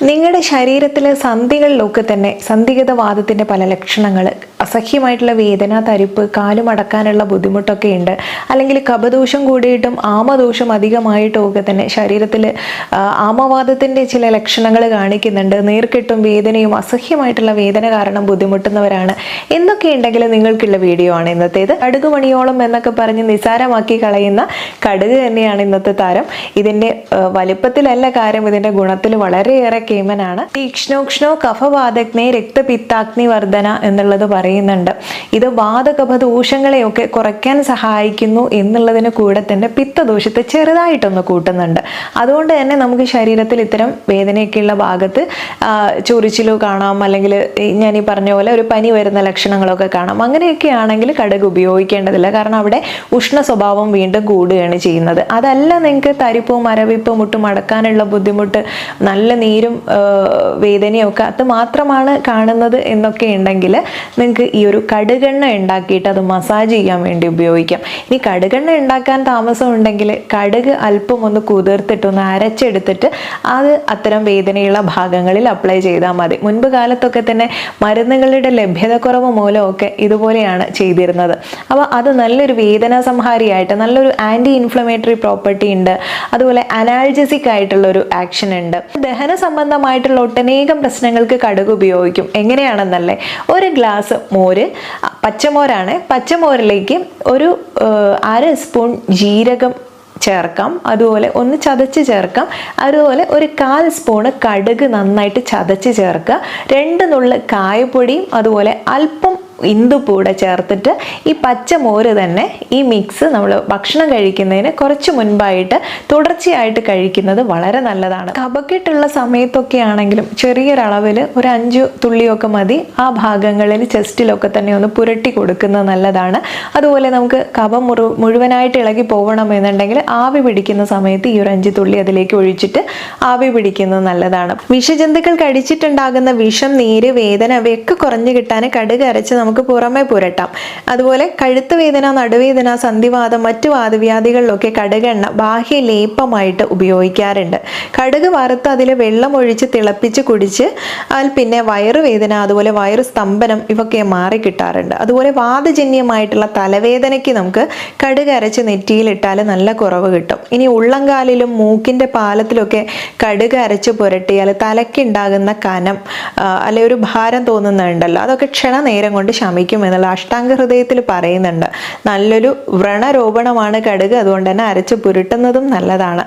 നിങ്ങളുടെ ശരീരത്തിലെ സന്ധികളിലൊക്കെ തന്നെ സന്ധിഗതവാദത്തിൻ്റെ പല ലക്ഷണങ്ങൾ, അസഹ്യമായിട്ടുള്ള വേദന, തരിപ്പ്, കാലുമടക്കാനുള്ള ബുദ്ധിമുട്ടൊക്കെ ഉണ്ട്. അല്ലെങ്കിൽ കഫദോഷം കൂടിയിട്ടും ആമദോഷം അധികമായിട്ടും ഒക്കെ തന്നെ ശരീരത്തിൽ ആമവാദത്തിൻ്റെ ചില ലക്ഷണങ്ങൾ കാണിക്കുന്നുണ്ട്. നീർക്കെട്ടും വേദനയും അസഹ്യമായിട്ടുള്ള വേദന കാരണം ബുദ്ധിമുട്ടുന്നവരാണ് എന്നൊക്കെ ഉണ്ടെങ്കിൽ നിങ്ങൾക്കുള്ള വീഡിയോ ആണ് ഇന്നത്തേത്. കടുക് മണിയോളം എന്നൊക്കെ പറഞ്ഞ് നിസാരമാക്കി കളയുന്ന കടുക് തന്നെയാണ് ഇന്നത്തെ താരം. ഇതിൻ്റെ വലിപ്പത്തിലല്ല കാര്യം, ഇതിൻ്റെ ഗുണത്തിൽ വളരെയേറെ കേമനാണ്. തീക്ഷ്ണോക്ഷ്ണോ കഫവാതഗ്നേ രക്തപിത്താഗ്നി വർധന എന്നുള്ളത് പറയുന്നുണ്ട്. ഇത് വാതകഫദോഷങ്ങളെയൊക്കെ കുറയ്ക്കാൻ സഹായിക്കുന്നു എന്നുള്ളതിന് കൂടെ തന്നെ പിത്തദോഷത്തെ ചെറുതായിട്ടൊന്ന് കൂട്ടുന്നുണ്ട്. അതുകൊണ്ട് തന്നെ നമുക്ക് ശരീരത്തിൽ ഇത്തരം വേദനയൊക്കെയുള്ള ഭാഗത്ത് ചൊറിച്ചിലോ കാണാം, അല്ലെങ്കിൽ ഞാൻ ഈ പറഞ്ഞ പോലെ ഒരു പനി വരുന്ന ലക്ഷണങ്ങളൊക്കെ കാണാം. അങ്ങനെയൊക്കെ ആണെങ്കിൽ കടുക് ഉപയോഗിക്കേണ്ടതില്ല. കാരണം അവിടെ ഉഷ്ണ സ്വഭാവം വീണ്ടും കൂടുകയാണ് ചെയ്യുന്നത്. അതല്ല നിങ്ങൾക്ക് തരിപ്പോ മരവിപ്പോ മുട്ടും അടക്കാനുള്ള ബുദ്ധിമുട്ട്, നല്ല നീരും വേദനയും ഒക്കെ അത് മാത്രമാണ് കാണുന്നത് എന്നൊക്കെ ഉണ്ടെങ്കിൽ നിങ്ങൾക്ക് ഈ ഒരു കടുകെണ്ണ ഉണ്ടാക്കിയിട്ട് അത് മസാജ് ചെയ്യാൻ വേണ്ടി ഉപയോഗിക്കാം. ഇനി കടുകെണ്ണ ഉണ്ടാക്കാൻ താമസം ഉണ്ടെങ്കിൽ കടുക് അല്പം ഒന്ന് കുതിർത്തിട്ട് ഒന്ന് അരച്ചെടുത്തിട്ട് അത് അത്തരം വേദനയുള്ള ഭാഗങ്ങളിൽ അപ്ലൈ ചെയ്താൽ മതി. മുൻപ് കാലത്തൊക്കെ തന്നെ മരുന്നുകളുടെ ലഭ്യതക്കുറവ് മൂലമൊക്കെ ഇതുപോലെയാണ് ചെയ്തിരുന്നത്. അപ്പോൾ അത് നല്ലൊരു വേദന സംഹാരിയായിട്ട്, നല്ലൊരു ആൻറ്റി ഇൻഫ്ലമേറ്ററി പ്രോപ്പർട്ടി ഉണ്ട്. അതുപോലെ അനാൾജസിക് ആയിട്ടുള്ള ഒരു ആക്ഷൻ ഉണ്ട്. ദഹന സംബന്ധമായിട്ടുള്ള ഒട്ടനേകം പ്രശ്നങ്ങൾക്ക് കടുക് ഉപയോഗിക്കും. എങ്ങനെയാണെന്നല്ലേ, ഒരു ഗ്ലാസ് മോര്, പച്ചമോരാണ്, പച്ചമോരിലേക്ക് ഒരു 1/2 സ്പൂൺ ജീരകം ചേർക്കാം. അതുപോലെ ഒന്ന് ചതച്ച് ചേർക്കാം. അതുപോലെ ഒരു 1/4 സ്പൂണ് കടുക് നന്നായിട്ട് ചതച്ച് ചേർക്കുക. 2 നുള്ള് കായപ്പൊടിയും അതുപോലെ അല്പം ഇന്ദുപ്പൂടെ ചേർത്തിട്ട് ഈ പച്ചമോര് തന്നെ ഈ മിക്സ് നമ്മൾ ഭക്ഷണം കഴിക്കുന്നതിന് കുറച്ച് മുൻപായിട്ട് തുടർച്ചയായിട്ട് കഴിക്കുന്നത് വളരെ നല്ലതാണ്. കഫക്കെട്ടുള്ള സമയത്തൊക്കെ ആണെങ്കിലും ചെറിയൊരളവിൽ ഒരു 5 തുള്ളിയൊക്കെ മതി. ആ ഭാഗങ്ങളിൽ ചെസ്റ്റിലൊക്കെ തന്നെ ഒന്ന് പുരട്ടി കൊടുക്കുന്നത് നല്ലതാണ്. അതുപോലെ നമുക്ക് കഫം മുഴുവനായിട്ട് ഇളകി പോകണമെന്നുണ്ടെങ്കിൽ ആവി പിടിക്കുന്ന സമയത്ത് ഈ ഒരു 5 തുള്ളി അതിലേക്ക് ഒഴിച്ചിട്ട് ആവി പിടിക്കുന്നത് നല്ലതാണ്. വിഷജന്തുക്കൾ കടിച്ചിട്ടുണ്ടാകുന്ന വിഷം, നീര്, വേദന അവയൊക്കെ കുറഞ്ഞു കിട്ടാൻ കടുക് അരച്ച് നമുക്ക് പുറമെ പുരട്ടാം. അതുപോലെ കഴുത്ത് വേദന, നടുവേദന, സന്ധിവാദം, മറ്റു വാതവ്യാധികളിലൊക്കെ കടുകെണ്ണ ബാഹ്യ ലേപമായിട്ട് ഉപയോഗിക്കാറുണ്ട്. കടുക് വറുത്ത് അതിൽ വെള്ളം ഒഴിച്ച് തിളപ്പിച്ച് കുടിച്ച് പിന്നെ വയറുവേദന, അതുപോലെ വയറു സ്തംഭനം ഇവയൊക്കെ മാറി കിട്ടാറുണ്ട്. അതുപോലെ വാതജന്യമായിട്ടുള്ള തലവേദനയ്ക്ക് നമുക്ക് കടുക് അരച്ച് നെറ്റിയിലിട്ടാൽ നല്ല കുറവ് കിട്ടും. ഇനി ഉള്ളംകാലിലും മൂക്കിൻ്റെ പാലത്തിലൊക്കെ കടുക് അരച്ച് പുരട്ടിയാൽ തലയ്ക്കുണ്ടാകുന്ന കനം അല്ലെ ഒരു ഭാരം തോന്നുന്നുണ്ടല്ലോ, അതൊക്കെ ക്ഷണനേരം കൊണ്ട് ശമിക്കും എന്നുള്ള അഷ്ടാംഗ ഹൃദയത്തിൽ പറയുന്നുണ്ട്. നല്ലൊരു വ്രണരോപണമാണ് കടുക്. അതുകൊണ്ട് തന്നെ അരച്ച് പുരട്ടുന്നതും നല്ലതാണ്.